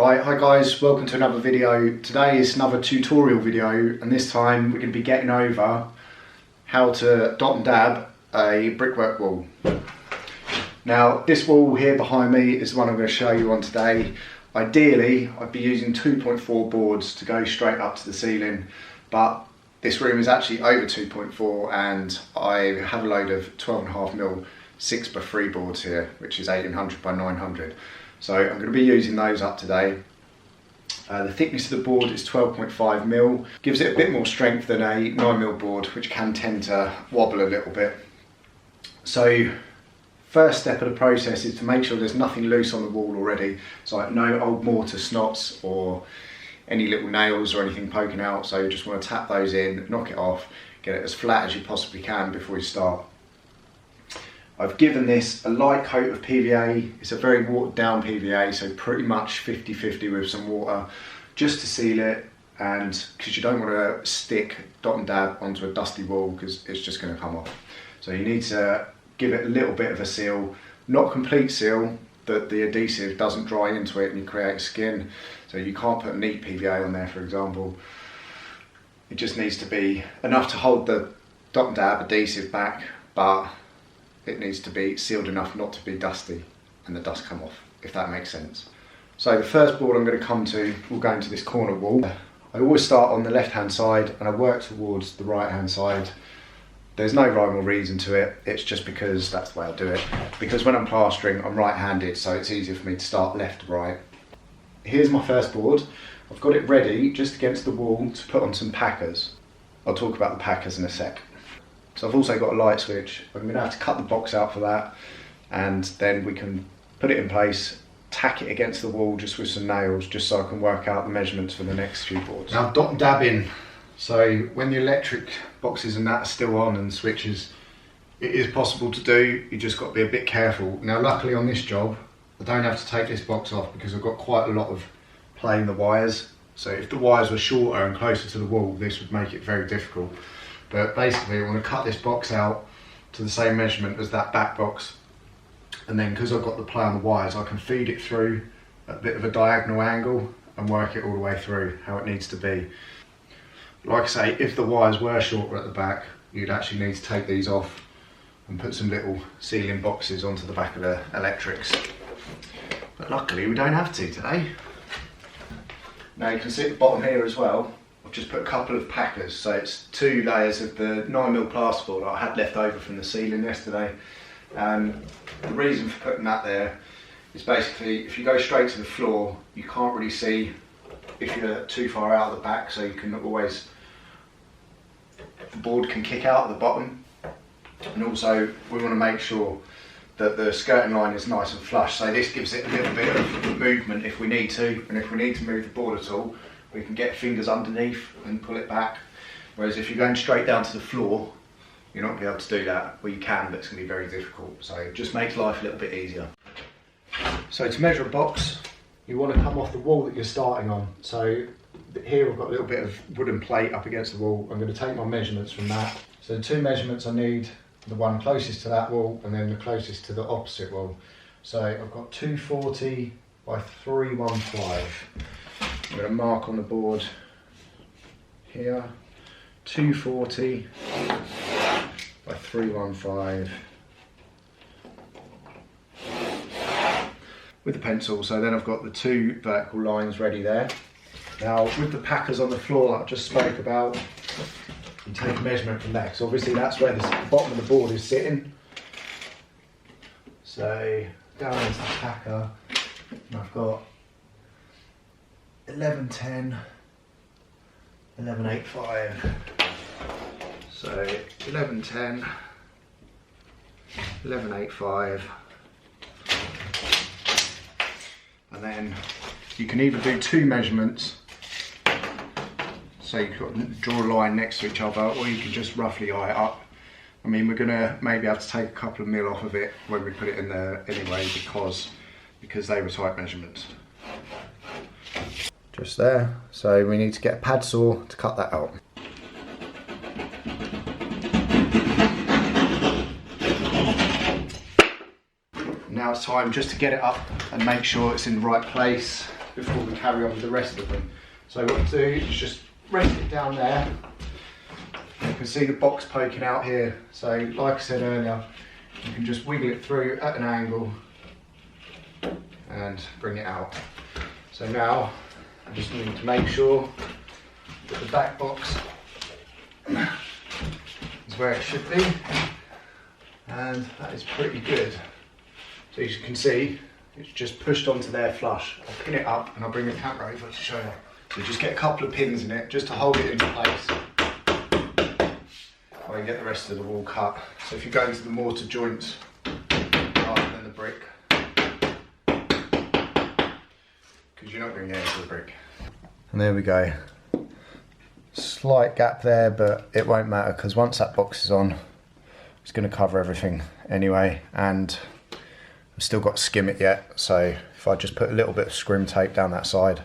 Right, hi guys, welcome to another video. Today is another tutorial video, and this time we're going to be getting over how to dot and dab a brickwork wall. Now this wall here behind me is the one I'm going to show you on today. Ideally I'd be using 2.4 boards to go straight up to the ceiling, but this room is actually over 2.4 and I have a load of 12.5mm 6x3 boards here, which is 1800 by 900. So I'm going to be using those up today. The thickness of the board is 12.5mm, gives it a bit more strength than a 9mm board, which can tend to wobble a little bit. So first step of the process is to make sure there's nothing loose on the wall already, so like no old mortar snots or any little nails or anything poking out. So you just want to tap those in, knock it off, get it as flat as you possibly can before you start. I've given this a light coat of PVA. It's a very watered down PVA, so pretty much 50-50 with some water, just to seal it, and because you don't want to stick dot and dab onto a dusty wall because it's just going to come off. So you need to give it a little bit of a seal, not complete seal, that the adhesive doesn't dry into it and you create skin. So you can't put neat PVA on there, for example. It just needs to be enough to hold the dot and dab adhesive back, but it needs to be sealed enough not to be dusty and the dust come off, if that makes sense. So the first board I'm going to come to will go into this corner wall. I always start on the left hand side and I work towards the right hand side. There's no rhyme or reason to it, it's just because that's the way I do it. Because when I'm plastering I'm right handed, so it's easier for me to start left to right. Here's my first board. I've got it ready just against the wall to put on some packers. I'll talk about the packers in a sec. So I've also got a light switch. I'm going to have to cut the box out for that, and then we can put it in place, tack it against the wall just with some nails, just so I can work out the measurements for the next few boards. Now dot and dab in. So when the electric boxes and that are still on and switches, it is possible to do, you just got to be a bit careful. Now luckily on this job, I don't have to take this box off because I've got quite a lot of play in the wires. So if the wires were shorter and closer to the wall, this would make it very difficult. But basically I want to cut this box out to the same measurement as that back box, and then because I've got the play on the wires, I can feed it through at a bit of a diagonal angle and work it all the way through how it needs to be. Like I say, if the wires were shorter at the back, you'd actually need to take these off and put some little sealing boxes onto the back of the electrics. But luckily we don't have to today. Now you can see at the bottom here as well, I've just put a couple of packers, so it's 2 layers of the 9mm plasterboard that I had left over from the ceiling yesterday. The reason for putting that there is basically if you go straight to the floor, you can't really see if you're too far out of the back, so you can always, the board can kick out at the bottom. And also we want to make sure that the skirting line is nice and flush, so this gives it a little bit of movement if we need to, and if we need to move the board at all, we can get fingers underneath and pull it back. Whereas if you're going straight down to the floor, you're not going to be able to do that. Well, you can, but it's going to be very difficult. So it just makes life a little bit easier. So to measure a box, you want to come off the wall that you're starting on. So here I've got a little bit of wooden plate up against the wall. I'm going to take my measurements from that. So the 2 measurements I need, the one closest to that wall and then the closest to the opposite wall. So I've got 240 by 315. I'm going to mark on the board here, 240 by 315 with the pencil. So then I've got the 2 vertical lines ready there. Now with the packers on the floor that I just spoke about, you take a measurement from there, because obviously that's where the bottom of the board is sitting. So down into the packer, and I've got 1110, 1185. So 1110, 1185, and then you can either do 2 measurements, so you've got to draw a line next to each other, or you can just roughly eye it up. I mean, we're gonna maybe have to take a couple of mil off of it when we put it in there anyway, because they were tight measurements. Just there, so we need to get a pad saw to cut that out. Now it's time just to get it up and make sure it's in the right place. before we carry on with the rest of them. So what to do is just rest it down there. You can see the box poking out here. So like I said earlier, you can just wiggle it through at an angle and bring it out. So now I just need to make sure that the back box is where it should be, and that is pretty good. So as you can see, it's just pushed onto there flush. I'll pin it up and I'll bring the camera over to show you. So just get a couple of pins in it just to hold it into place while you get the rest of the wall cut. So if you go into the mortar joints rather than the brick, because you're not going to get into the brick. And there we go. Slight gap there, but it won't matter because once that box is on, it's going to cover everything anyway, and I've still got to skim it yet, so if I just put a little bit of scrim tape down that side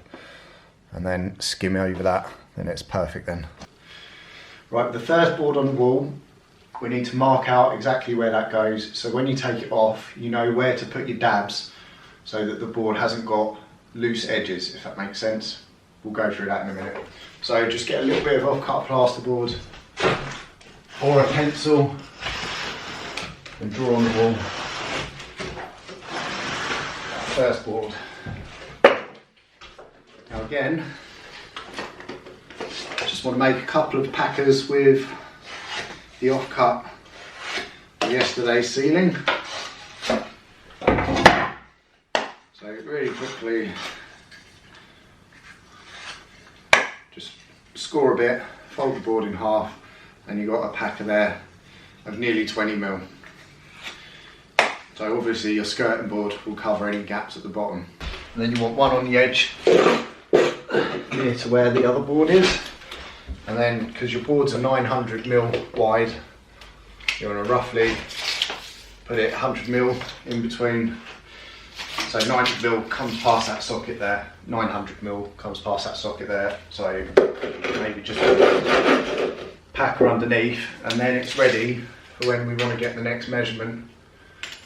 and then skim over that, then it's perfect then. Right, with the first board on the wall, we need to mark out exactly where that goes, so when you take it off, you know where to put your dabs so that the board hasn't got loose edges, if that makes sense. We'll go through that in a minute. So just get a little bit of off-cut plasterboard or a pencil and draw on the wall. First board. Now again, just want to make a couple of packers with the off-cut of yesterday's ceiling. So really quickly, just score a bit, fold the board in half, and you've got a packer there of nearly 20mm. So obviously your skirting board will cover any gaps at the bottom. And then you want one on the edge near to where the other board is. And then, because your boards are 900mm wide, you want to roughly put it 100mm in between. So 90mm comes past that socket there, 900mm comes past that socket there. So maybe just put a packer underneath, and then it's ready for when we want to get the next measurement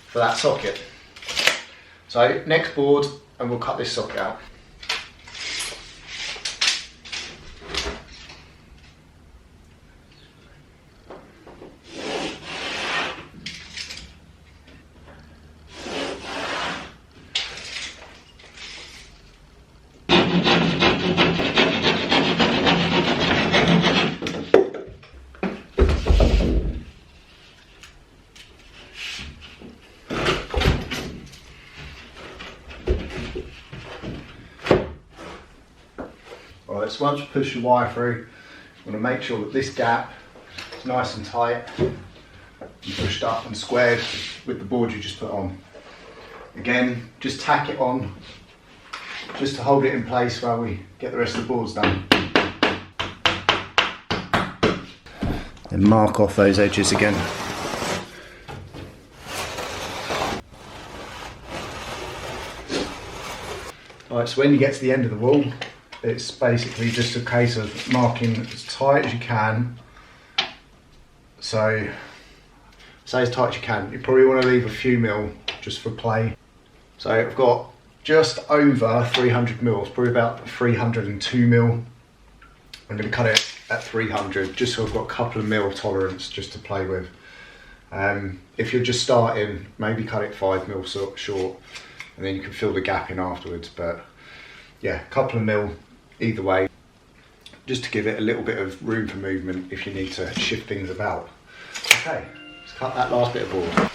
for that socket. So next board, and we'll cut this socket out. Alright, so once you push your wire through, you want to make sure that this gap is nice and tight and pushed up and squared with the board you just put on. Again, just tack it on just to hold it in place while we get the rest of the boards done. Then mark off those edges again. Alright, so when you get to the end of the wall, it's basically just a case of marking as tight as you can. So, say as tight as you can. You probably want to leave a few mil just for play. So I've got just over 300mm, it's probably about 302mm. I'm going to cut it at 300 just so I've got a couple of mil tolerance just to play with. If you're just starting, maybe cut it 5mm short, and then you can fill the gap in afterwards. But yeah, a couple of mil either way, just to give it a little bit of room for movement if you need to shift things about. Okay, let's cut that last bit of board.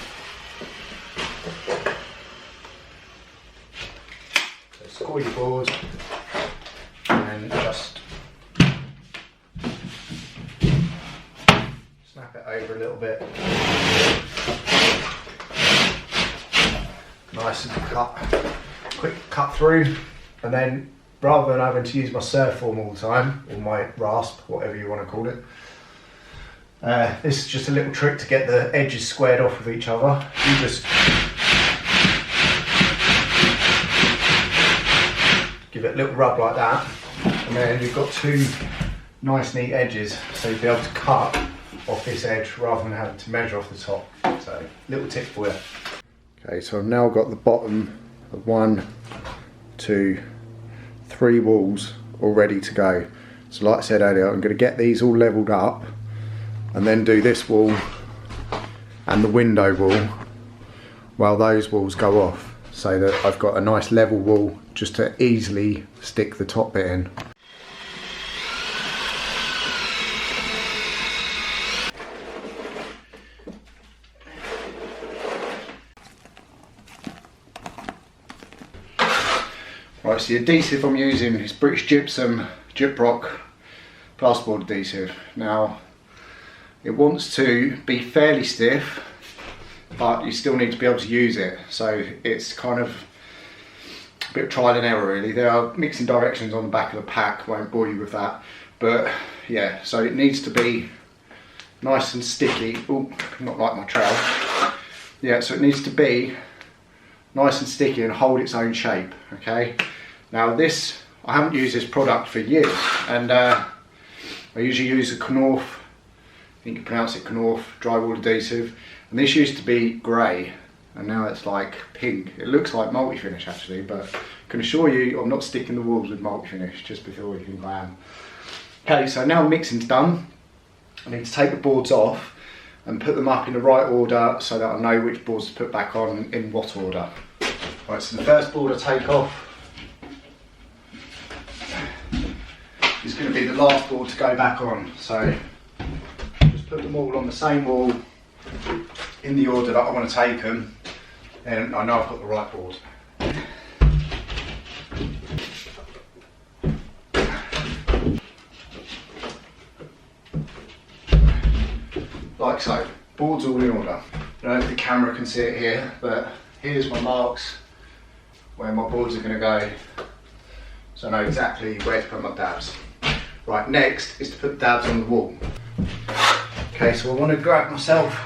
So score your board and just snap it over a little bit. Nice and quick cut through, and then rather than having to use my surf form all the time, or my rasp, whatever you want to call it, this is just a little trick to get the edges squared off of each other. You just give it a little rub like that, and then you've got two nice neat edges, so you'll be able to cut off this edge rather than having to measure off the top. So, little tip for you. Okay, so I've now got the bottom of 1, 2, 3 walls all ready to go. So like I said earlier, I'm going to get these all levelled up and then do this wall and the window wall while those walls go off, so that I've got a nice level wall just to easily stick the top bit in. Right, so the adhesive I'm using is British Gypsum Gyprock plasterboard adhesive. Now, it wants to be fairly stiff, but you still need to be able to use it. So it's kind of a bit of trial and error really. There are mixing directions on the back of the pack, won't bore you with that. But yeah, so it needs to be nice and sticky. Oh, not like my trowel. Yeah, so it needs to be nice and sticky and hold its own shape, okay? Now this, I haven't used this product for years, and I usually use a Knorr, I think you pronounce it Knorr drywall adhesive, and this used to be grey and now it's like pink. It looks like multi-finish actually, but I can assure you I'm not sticking the walls with multi-finish, just before you think I am. Okay, so now mixing's done, I need to take the boards off and put them up in the right order so that I know which boards to put back on in what order. Right, so the first board I take off is going to be the last board to go back on. So just put them all on the same wall in the order that I want to take them, and I know I've got the right board. Like so, boards all in order. I don't know if the camera can see it here, but here's my marks where my boards are going to go, so I know exactly where to put my dabs. Right, next is to put the dabs on the wall. Okay, so I want to grab myself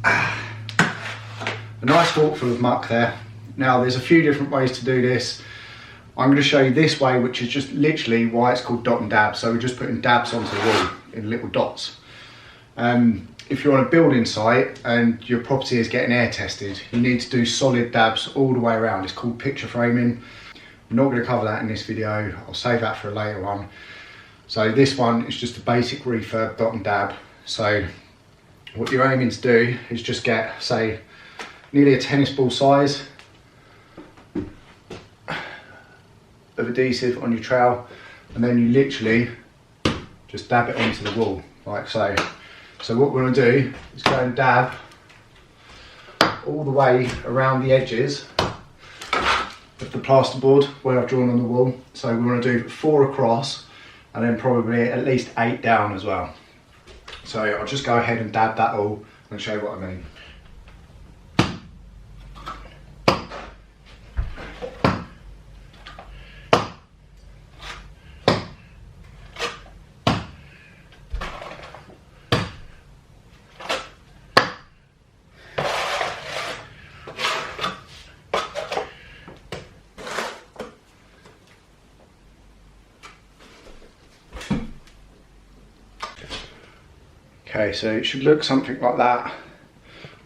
a nice forkful of muck there. Now there's a few different ways to do this. I'm going to show you this way, which is just literally why it's called dot and dab. So we're just putting dabs onto the wall in little dots. If you're on a building site and your property is getting air tested, you need to do solid dabs all the way around. It's called picture framing. I'm not going to cover that in this video. I'll save that for a later one. So this one is just a basic refurb dot and dab. So what you're aiming to do is just get, say, nearly a tennis ball size of adhesive on your trowel, and then you literally just dab it onto the wall, like so. So what we're going to do is go and dab all the way around the edges of the plasterboard where I've drawn on the wall. So we're going to do 4 across and then probably at least 8 down as well. So I'll just go ahead and dab that all and show you what I mean. Okay, so it should look something like that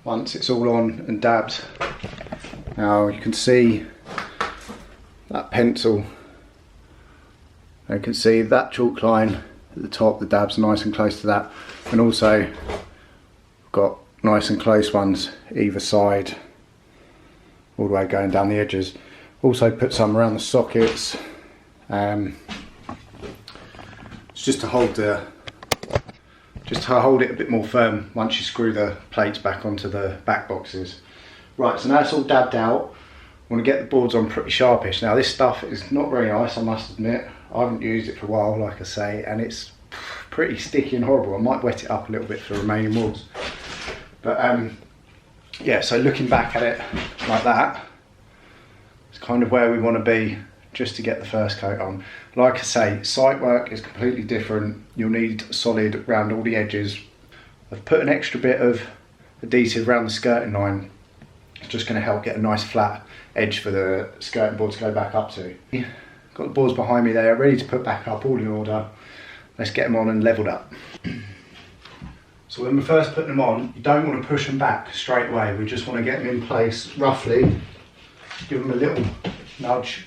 once it's all on and dabbed. Now you can see that pencil, you can see that chalk line at the top, the dab's nice and close to that, and also got nice and close ones either side, all the way going down the edges. Also put some around the sockets, it's just to hold it a bit more firm once you screw the plates back onto the back boxes. Right, so now it's all dabbed out. I want to get the boards on pretty sharpish. Now this stuff is not very nice, I must admit. I haven't used it for a while, like I say, and it's pretty sticky and horrible. I might wet it up a little bit for the remaining walls. But yeah, so looking back at it like that, it's kind of where we want to be just to get the first coat on. Like I say, site work is completely different. You'll need solid around all the edges. I've put an extra bit of adhesive around the skirting line. It's just going to help get a nice flat edge for the skirting board to go back up to. Got the boards behind me there, ready to put back up, all in order. Let's get them on and leveled up. So when we're first putting them on, you don't want to push them back straight away. We just want to get them in place roughly, give them a little nudge,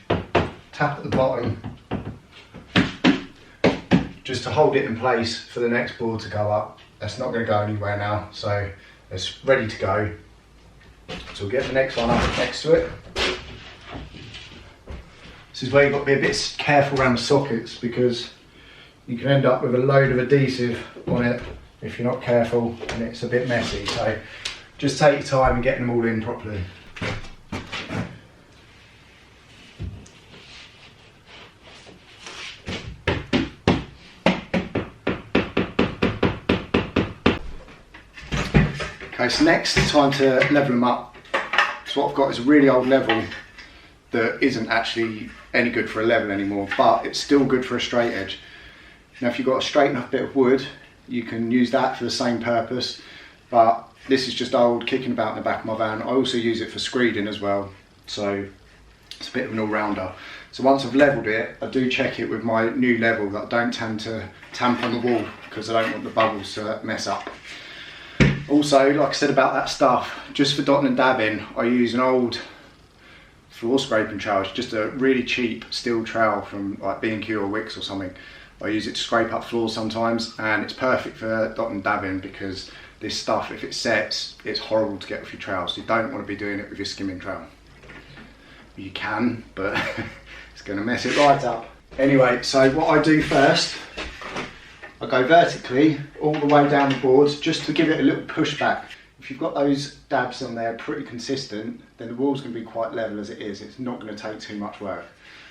tap at the bottom, just to hold it in place for the next board to go up. That's not going to go anywhere now, so it's ready to go. So we'll get the next one up next to it. This is where you've got to be a bit careful around the sockets, because you can end up with a load of adhesive on it if you're not careful, and it's a bit messy. So just take your time and get them all in properly. Okay, so next it's time to level them up. So what I've got is a really old level that isn't actually any good for a level anymore, but it's still good for a straight edge. Now if you've got a straight enough bit of wood, you can use that for the same purpose, but this is just old, kicking about in the back of my van. I also use it for screeding as well, so it's a bit of an all-rounder. So once I've levelled it, I do check it with my new level that I don't tend to tamp on the wall, because I don't want the bubbles to mess up. Also, like I said about that stuff, just for dotting and dabbing, I use an old floor scraping trowel. It's just a really cheap steel trowel from like B&Q or Wix or something. I use it to scrape up floors sometimes, and it's perfect for dotting and dabbing, because this stuff, if it sets, it's horrible to get off your trowel. So you don't want to be doing it with your skimming trowel. You can, but it's going to mess it right up. Anyway, so what I do first, I go vertically all the way down the boards just to give it a little push back. If you've got those dabs on there pretty consistent, then the wall's going to be quite level as it is. It's not going to take too much work.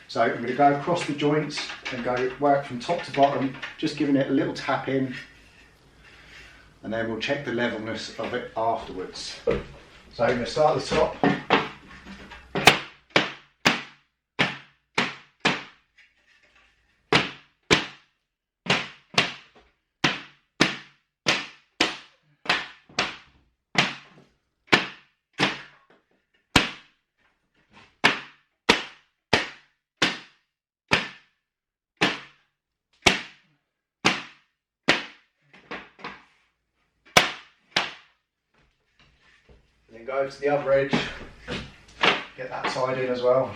So I'm going to go across the joints and go work from top to bottom, just giving it a little tap in, and then we'll check the levelness of it afterwards. So I'm going to start at the top. And then go to the other edge, get that side in as well.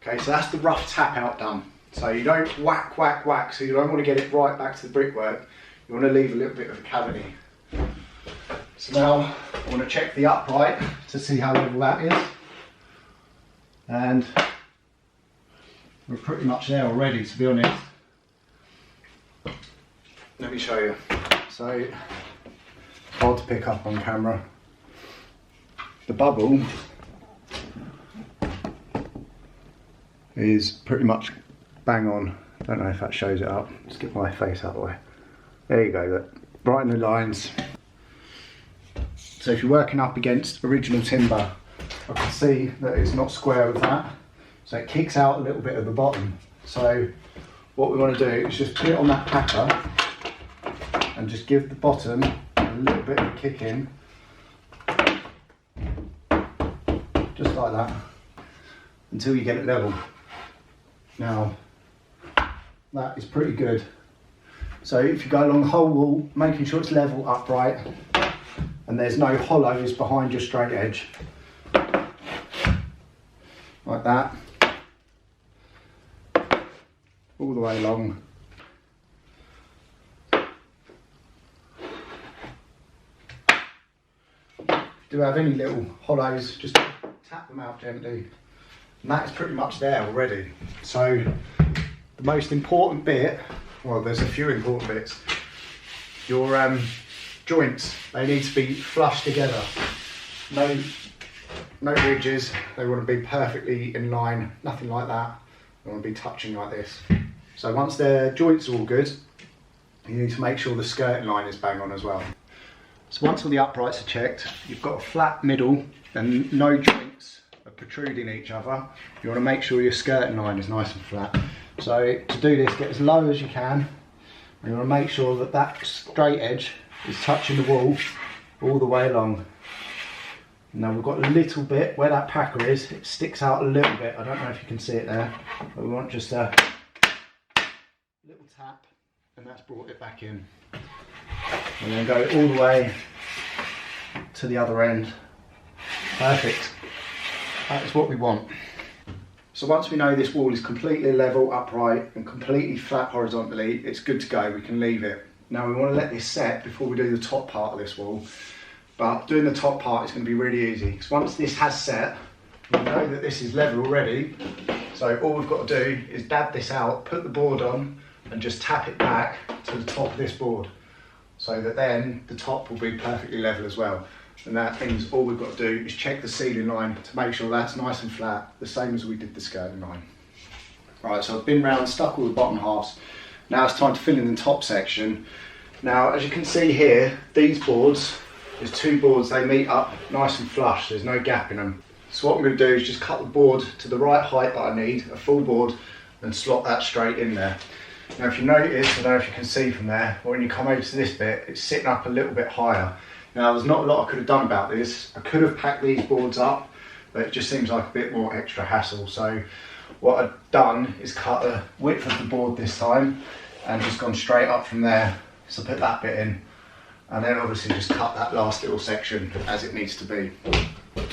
Okay, so that's the rough tap out done. So you don't whack, whack, whack, so you don't want to get it right back to the brickwork. You want to leave a little bit of a cavity. So now I want to check the upright to see how level that is. And we're pretty much there already, to be honest. Let me show you. So, it's hard to pick up on camera. The bubble is pretty much bang on. I don't know if that shows it up. Just get my face out of the way. There you go, look. Right in the lines. So if you're working up against original timber, I can see that it's not square with that. So it kicks out a little bit at the bottom. So what we want to do is just put it on that packer and just give the bottom a little bit of a kick in. Just like that. Until you get it level. Now, that is pretty good. So if you go along the whole wall, making sure it's level, upright, and there's no hollows behind your straight edge. Like that. All the way along. Do you have any little hollows, just tap them out gently. And that is pretty much there already. So the most important bit, well, there's a few important bits. Your joints, they need to be flush together. No ridges, they want to be perfectly in line, nothing like that. They want to be touching like this. So once their joints are all good, you need to make sure the skirting line is bang on as well. So once all the uprights are checked, you've got a flat middle and no joints are protruding each other. You want to make sure your skirting line is nice and flat. So to do this, get as low as you can. You want to make sure that that straight edge is touching the wall all the way along. Now we've got a little bit where that packer is, it sticks out a little bit. I don't know if you can see it there, but we want just a little tap, and that's brought it back in. And then go all the way to the other end. Perfect. That's what we want. So once we know this wall is completely level, upright, and completely flat horizontally, it's good to go. We can leave it. Now we want to let this set before we do the top part of this wall. But doing the top part is going to be really easy, because once this has set, we know that this is level already. So all we've got to do is dab this out, put the board on, and just tap it back to the top of this board, so that then the top will be perfectly level as well. And that means all we've got to do is check the ceiling line to make sure that's nice and flat, the same as we did the skirting line. Right, so I've been round, stuck all the bottom halves. Now it's time to fill in the top section. Now, as you can see here, these boards, there's two boards, they meet up nice and flush, there's no gap in them. So what I'm going to do is just cut the board to the right height that I need, a full board, and slot that straight in there. Now if you notice, I don't know if you can see from there, but when you come over to this bit, it's sitting up a little bit higher. Now there's not a lot I could have done about this. I could have packed these boards up, but it just seems like a bit more extra hassle. So what I've done is cut the width of the board this time, and just gone straight up from there. So put that bit in, and then obviously just cut that last little section as it needs to be.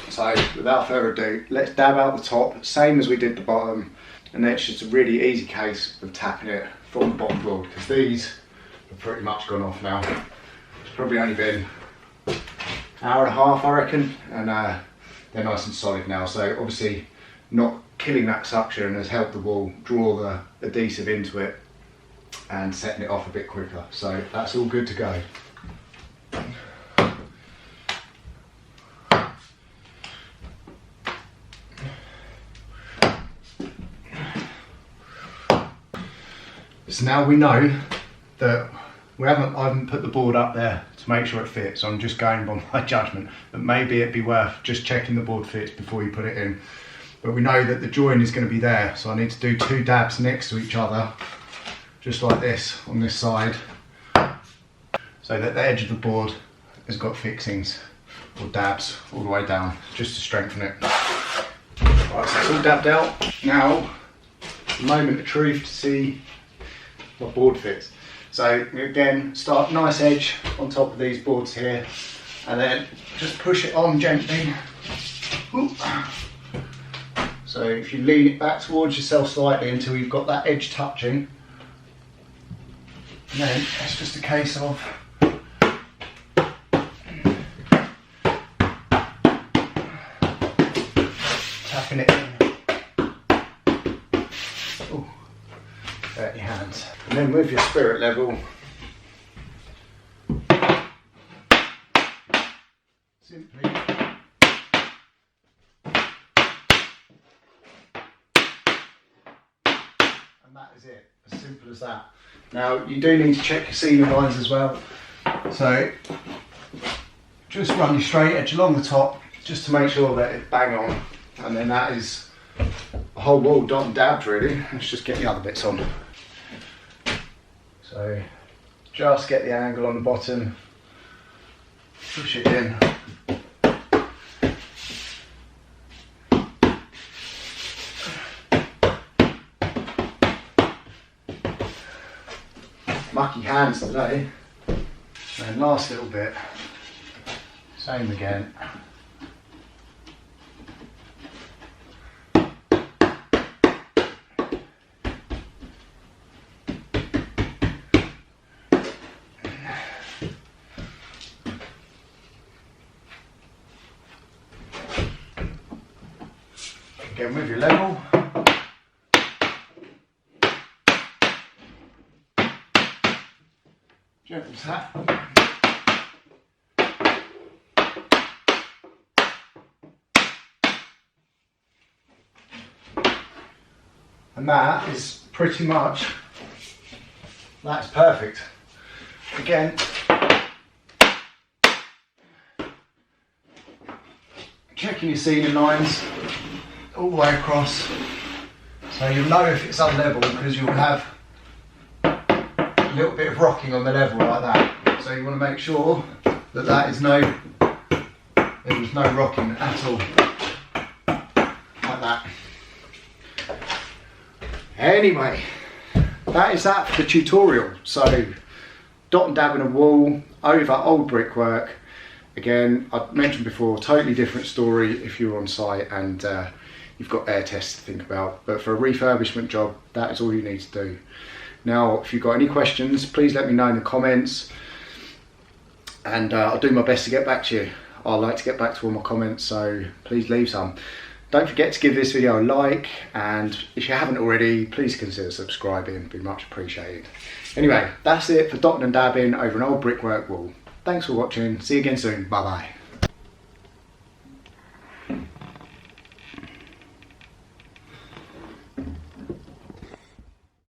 So without further ado, let's dab out the top, same as we did the bottom, and then it's just a really easy case of tapping it from the bottom board, because these have pretty much gone off now. It's probably only been an hour and a half, I reckon, and they're nice and solid now. So obviously not killing that suction has helped the wall draw the adhesive into it and setting it off a bit quicker. So that's all good to go. So now we know that I haven't put the board up there to make sure it fits. So I'm just going by my judgment, but maybe it'd be worth just checking the board fits before you put it in. But we know that the join is going to be there, so I need to do two dabs next to each other, just like this on this side, so that the edge of the board has got fixings or dabs all the way down, just to strengthen it. Right, so it's all dabbed out. Now, the moment of truth to see what board fits. So again, start nice edge on top of these boards here, and then just push it on gently. Ooh. So if you lean it back towards yourself slightly until you've got that edge touching, and then it's just a case of tapping it in. Ooh. Out your hands, and then with your spirit level, simply and that is it, as simple as that. Now you do need to check your ceiling lines as well, so just run your straight edge along the top just to make sure that it's bang on, and then that is the whole wall dot and dabbed really. Let's just get the other bits on. So just get the angle on the bottom, push it in. Mucky hands today. And last little bit, same again. Again with your level. Gentle tap. And that is pretty much, that's perfect. Again, checking your ceiling lines all the way across, so you'll know if it's unlevel because you'll have a little bit of rocking on the level like that. So you want to make sure that there was no rocking at all. Like that. Anyway, that is that for the tutorial. So, dot and dabbing a wall over old brickwork. Again, I mentioned before, totally different story if you're on site and you've got air tests to think about. But for a refurbishment job, that is all you need to do. Now, if you've got any questions, please let me know in the comments. And I'll do my best to get back to you. I like to get back to all my comments, so please leave some. Don't forget to give this video a like, and if you haven't already, please consider subscribing, it'd be much appreciated. Anyway, that's it for dotting and dabbing over an old brickwork wall. Thanks for watching, see you again soon, bye bye.